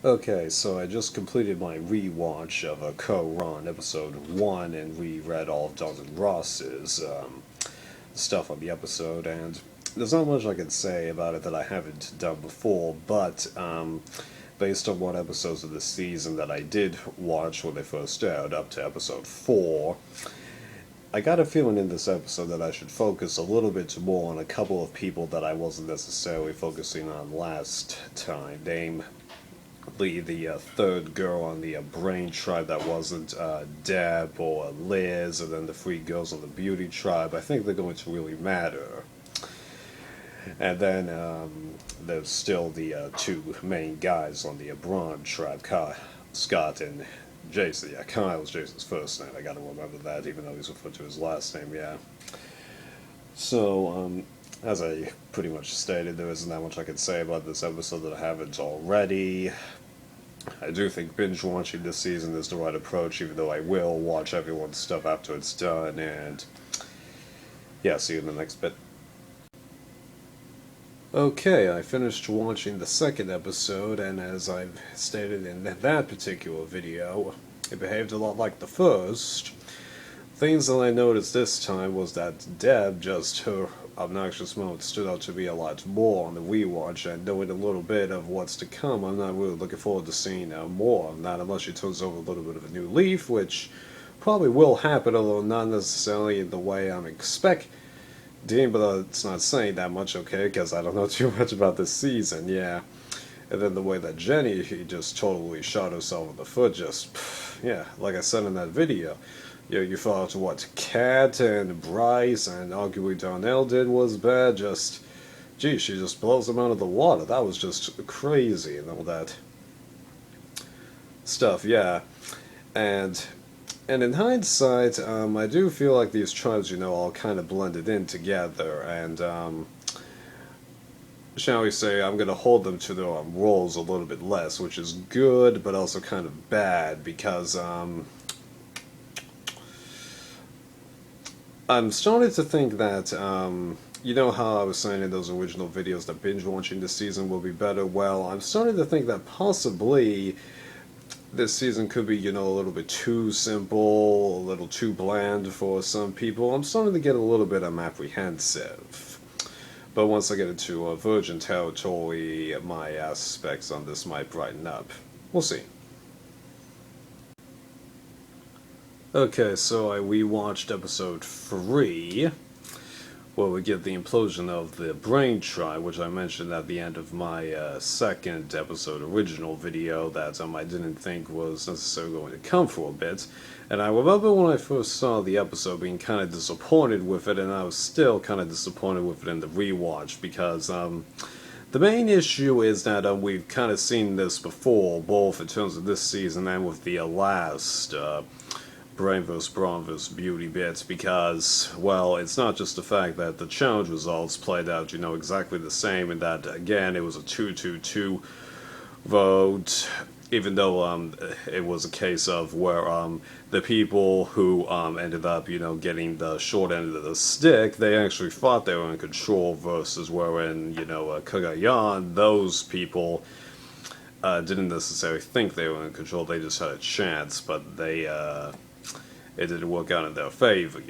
Okay, so I just completed my rewatch of Kaoh Rong episode 1 and reread all of Dalton Ross's stuff on the episode, and there's not much I can say about it that I haven't done before, but based on what episodes of the season that I did watch when they first aired, up to episode 4, I got a feeling in this episode that I should focus a little bit more on a couple of people that I wasn't necessarily focusing on last time. The third girl on the Brain tribe that wasn't Deb or Liz, and then the three girls on the Beauty tribe. I think they're going to really matter. And then there's still the two main guys on the Braun tribe, Scott and Jason. Yeah, Kyle's Jason's first name. I gotta remember that, even though he's referred to his last name, yeah. So, as I pretty much stated, there isn't that much I can say about this episode that I haven't already. I do think binge watching this season is the right approach, even though I will watch everyone's stuff after it's done, and yeah, see you in the next bit. Okay, I finished watching the second episode, and as I've stated in that particular video, it behaved a lot like the first. Things that I noticed this time was that Deb, just her obnoxious mode, stood out to be a lot more on the rewatch, and knowing a little bit of what's to come, I'm not really looking forward to seeing more. Not unless she turns over a little bit of a new leaf, which probably will happen, although not necessarily in the way I'm expecting, but it's not saying that much, okay, because I don't know too much about this season, yeah. And then the way that Jenny, he just totally shot herself in the foot, just, yeah, like I said in that video. You thought what Kat and Bryce and arguably Darnell did was bad, just, gee, she just blows them out of the water. That was just crazy and all that stuff, yeah. And in hindsight, I do feel like these tribes, all kind of blended in together, and shall we say, I'm going to hold them to their roles a little bit less, which is good, but also kind of bad, because I'm starting to think that, you know how I was saying in those original videos that binge watching this season will be better? Well, I'm starting to think that possibly this season could be, a little bit too simple, a little too bland for some people. I'm starting to get a little bit apprehensive. But once I get into virgin territory, my aspects on this might brighten up. We'll see. Okay, so I rewatched episode 3, where we get the implosion of the Brain tribe, which I mentioned at the end of my second episode original video that I didn't think was necessarily going to come for a bit. And I remember when I first saw the episode being kind of disappointed with it, and I was still kind of disappointed with it in the rewatch, because the main issue is that we've kind of seen this before, both in terms of this season and with the last Brain vs. Brawn vs. Beauty bits, because, well, it's not just the fact that the challenge results played out, exactly the same, and that, again, it was a 2-2-2 vote, even though it was a case of where the people who ended up, getting the short end of the stick, they actually thought they were in control, versus wherein, Kagayan, those people didn't necessarily think they were in control, they just had a chance, but it didn't work out in their favor,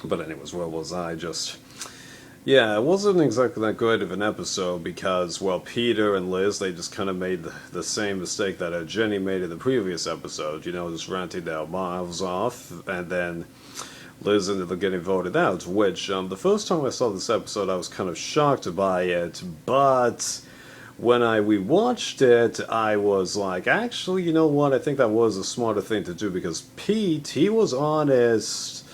But anyways, where was I? Yeah, it wasn't exactly that great of an episode because, well, Peter and Liz, they just kind of made the same mistake that Jenny made in the previous episode, just ranting their mouths off, and then Liz ended up getting voted out, which, the first time I saw this episode, I was kind of shocked by it, but when I rewatched it, I was like, actually, you know what, I think that was a smarter thing to do, because Pete, he was honest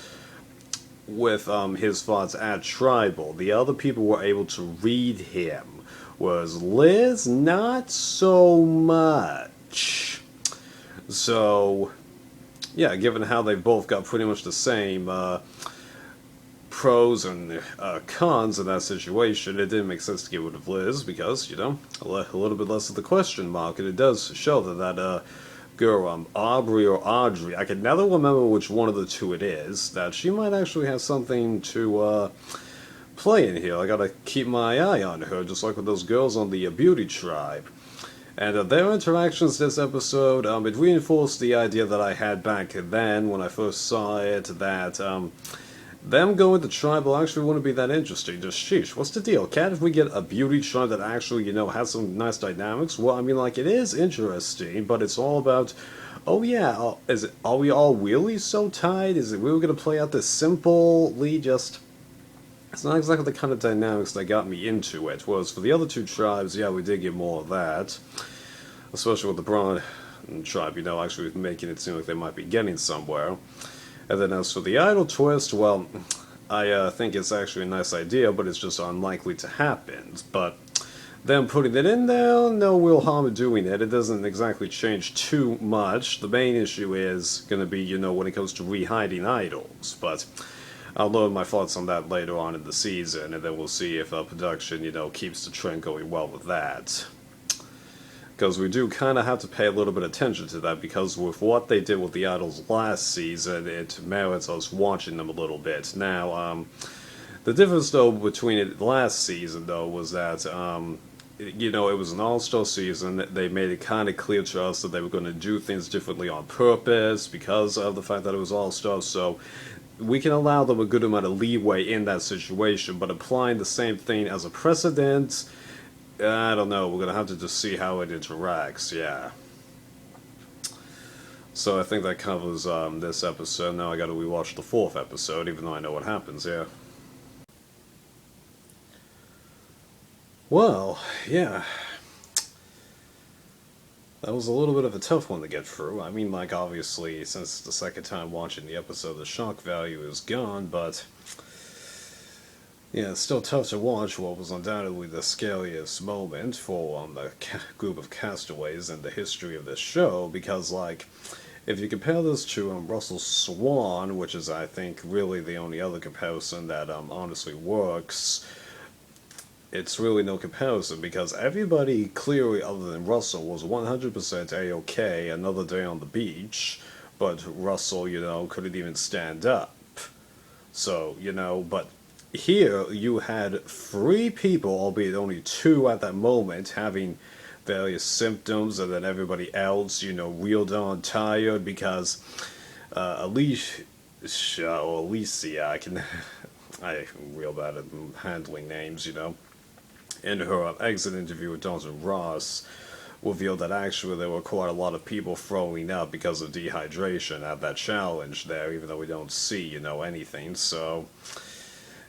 with his thoughts at Tribal. The other people were able to read him, whereas Liz, not so much. So, yeah, given how they both got pretty much the same pros and cons in that situation, it didn't make sense to get rid of Liz because, a little bit less of the question mark, and it does show that girl, Aubrey or Audrey, I can never remember which one of the two it is, that she might actually have something to play in here. I gotta keep my eye on her, just like with those girls on the Beauty tribe. And their interactions this episode, it reinforced the idea that I had back then when I first saw it, that them going to tribal actually wouldn't be that interesting. Just sheesh, what's the deal? Can't if we get a beauty tribe that actually, has some nice dynamics? Well, I mean, like, it is interesting, but it's all about, oh yeah, are we all really so tied? Is it really going to play out this simply just... It's not exactly the kind of dynamics that got me into it. Whereas for the other two tribes, yeah, we did get more of that. Especially with the Braun tribe, actually making it seem like they might be getting somewhere. And then as for the idol twist, well, I think it's actually a nice idea, but it's just unlikely to happen. But them putting it in there, no real harm in doing it. It doesn't exactly change too much. The main issue is going to be, when it comes to re-hiding idols. But I'll learn my thoughts on that later on in the season, and then we'll see if production, keeps the trend going well with that. Because we do kind of have to pay a little bit of attention to that, because with what they did with the idols last season, it merits us watching them a little bit. Now, the difference, though, between it last season, though, was that, it was an all-star season. They made it kind of clear to us that they were going to do things differently on purpose because of the fact that it was all-star, so we can allow them a good amount of leeway in that situation, but applying the same thing as a precedent, I don't know, we're going to have to just see how it interacts, yeah. So I think that covers this episode. Now I got to rewatch the 4th episode, even though I know what happens, yeah. Well, yeah. That was a little bit of a tough one to get through. I mean, like, obviously, since it's the second time watching the episode, the shock value is gone, but... yeah, it's still tough to watch what was undoubtedly the scariest moment for the group of castaways in the history of this show, because, like, if you compare this to Russell Swan, which is, I think, really the only other comparison that honestly works, it's really no comparison, because everybody clearly other than Russell was 100% A-OK another day on the beach, but Russell, couldn't even stand up. So, but here you had 3 people, albeit only 2 at that moment, having various symptoms, and then everybody else, reeled on tired, because Alicia, I'm real bad at handling names, in her exit interview with Dalton Ross, revealed that actually there were quite a lot of people throwing up because of dehydration at that challenge there, even though we don't see, anything. So,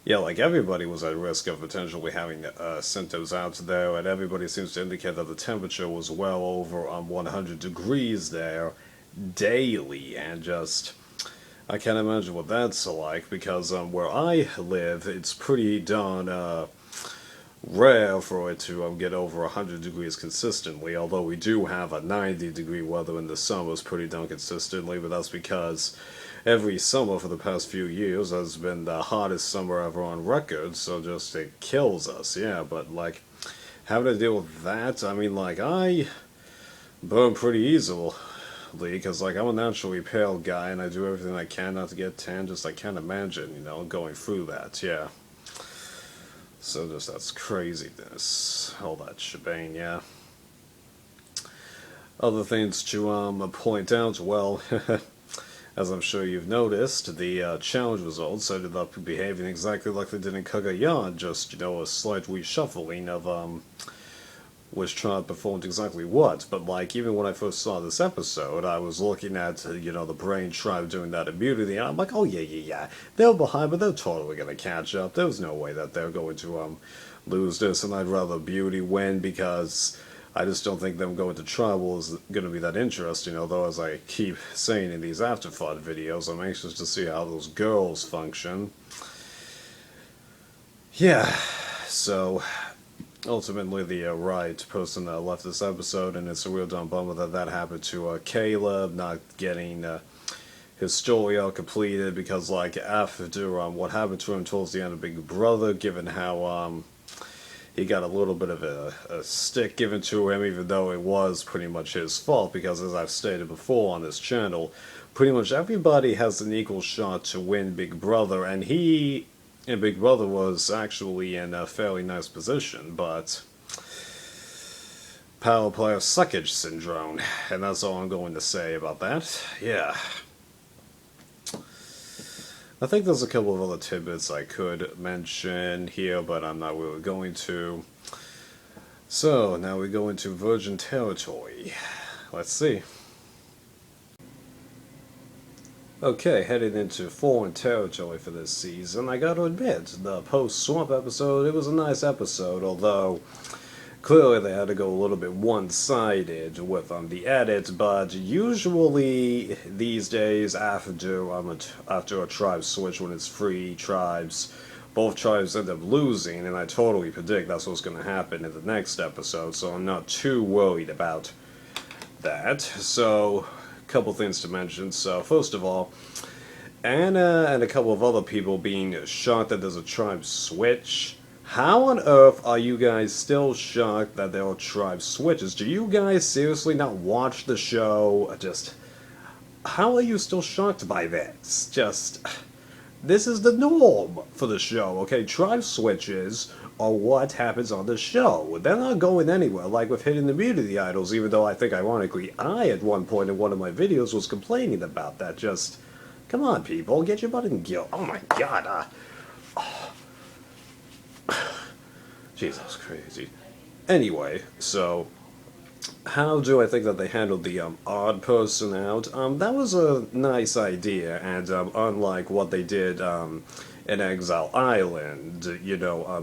yeah, like, everybody was at risk of potentially having symptoms out there, and everybody seems to indicate that the temperature was well over 100 degrees there daily, and just... I can't imagine what that's like, because where I live, it's pretty darn rare for it to get over 100 degrees consistently, although we do have a 90-degree weather in the summers pretty darn consistently, but that's because every summer for the past few years has been the hottest summer ever on record, so just it kills us, yeah, but like, having to deal with that, I mean, like, I burn pretty easily, because like, I'm a naturally pale guy, and I do everything I can not to get tan, just I can't imagine, going through that, yeah. So just that's craziness, all that shebang, yeah. Other things to point out, well, as I'm sure you've noticed, the challenge results ended up behaving exactly like they did in Kagayan, just, a slight reshuffling of which tribe performed exactly what. But like, even when I first saw this episode, I was looking at, the Brain tribe doing that immunity, and I'm like, oh yeah, they're behind, but they're totally gonna catch up. There's no way that they're going to lose this, and I'd rather Beauty win, because I just don't think them going to tribal is gonna be that interesting, although as I keep saying in these afterthought videos, I'm anxious to see how those girls function. Yeah, so... ultimately, the right person left this episode, and it's a real dumb bummer that happened to Caleb, not getting his story all completed, because, like, after what happened to him towards the end of Big Brother, given how he got a little bit of a stick given to him, even though it was pretty much his fault, because as I've stated before on this channel, pretty much everybody has an equal shot to win Big Brother, and he... and Big Brother was actually in a fairly nice position, but power player suckage syndrome, and that's all I'm going to say about that. Yeah. I think there's a couple of other tidbits I could mention here, but I'm not really going to. So, now we go into virgin territory. Let's see. Okay, heading into foreign territory for this season. I gotta admit, the post-swamp episode, it was a nice episode, although clearly they had to go a little bit one-sided with the edit, but usually these days after a tribe switch, when it's free tribes, both tribes end up losing, and I totally predict that's what's going to happen in the next episode, so I'm not too worried about that. So, a couple things to mention. So, first of all, Anna and a couple of other people being shocked that there's a tribe switch. How on earth are you guys still shocked that there are tribe switches? Do you guys seriously not watch the show? How are you still shocked by this? This is the norm for the show, okay? Tribe switches are what happens on the show. They're not going anywhere, like with Hidden Immunity Idols, even though I think, ironically, I, at one point in one of my videos, was complaining about that. Come on, people, get your butt in gear. Oh my god, Jeez, that was crazy. Anyway, so how do I think that they handled the odd person out? That was a nice idea, and unlike what they did in Exile Island,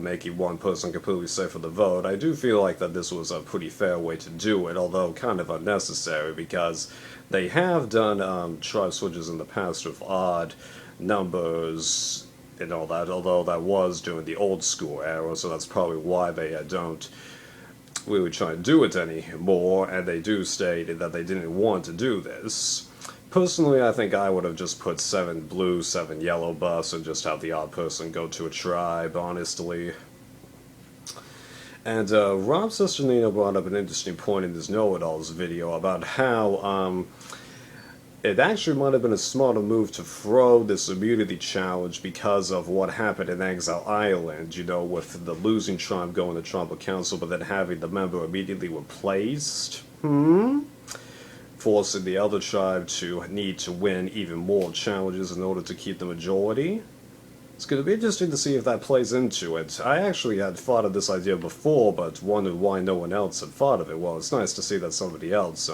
making one person completely safe for the vote, I do feel like that this was a pretty fair way to do it, although kind of unnecessary, because they have done tribe switches in the past with odd numbers and all that, although that was during the old school era, so that's probably why they don't really try to do it anymore, and they do state that they didn't want to do this. Personally, I think I would have just put 7 blue, 7 yellow buffs, and just have the odd person go to a tribe, honestly. And Rob's sister Nina brought up an interesting point in this Know-It-Alls video about how it actually might have been a smarter move to throw this immunity challenge because of what happened in Exile Island, with the losing tribe going to tribal council, but then having the member immediately replaced. Forcing the other tribe to need to win even more challenges in order to keep the majority. It's going to be interesting to see if that plays into it. I actually had thought of this idea before, but wondered why no one else had thought of it. Well, it's nice to see that somebody else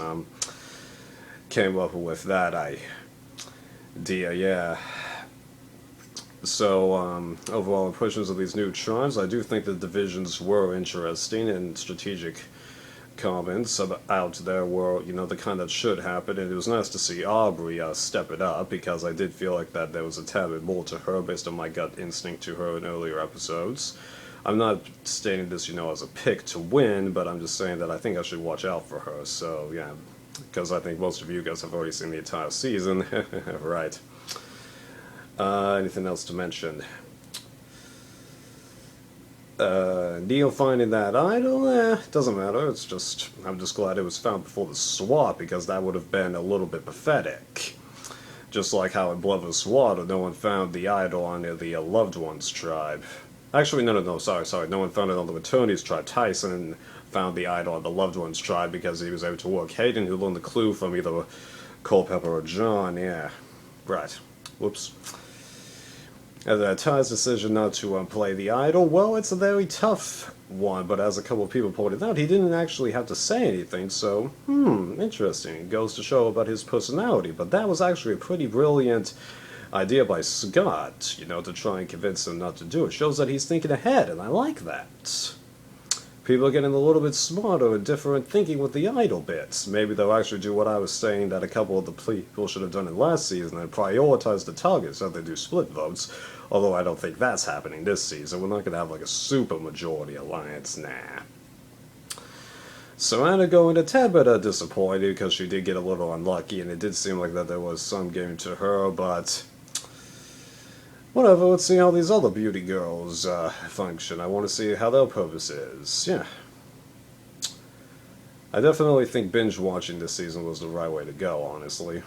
came up with that idea, yeah. So, overall impressions of these new tribes, I do think the divisions were interesting, and strategic comments out there were, the kind that should happen, and it was nice to see Aubrey step it up, because I did feel like that there was a tad bit more to her based on my gut instinct to her in earlier episodes. I'm not stating this, as a pick to win, but I'm just saying that I think I should watch out for her, so yeah. Because I think most of you guys have already seen the entire season. Right. Anything else to mention? Neil finding that idol? Doesn't matter. I'm just glad it was found before the swap, because that would have been a little bit pathetic. Just like how in Blood of Water, no one found the idol on the Loved Ones tribe. Actually, no, sorry. No one found it on the Returnees tribe. Tyson found the idol on the Loved Ones tribe because he was able to work Hayden, who learned the clue from either Culpepper or John, yeah. Right. Whoops. And Ty's decision not to play the idol, well, it's a very tough one, but as a couple of people pointed out, he didn't actually have to say anything, so, interesting. It goes to show about his personality, but that was actually a pretty brilliant idea by Scott, to try and convince him not to do it. Shows that he's thinking ahead, and I like that. People are getting a little bit smarter and different thinking with the idol bits. Maybe they'll actually do what I was saying that a couple of the people should have done in last season and prioritize the targets so they do split votes, although I don't think that's happening this season. We're not going to have like a super majority alliance, nah. So Anna going a tad bit disappointed because she did get a little unlucky, and it did seem like that there was some game to her, but whatever, let's see how these other beauty girls function. I want to see how their purpose is. Yeah. I definitely think binge watching this season was the right way to go, honestly.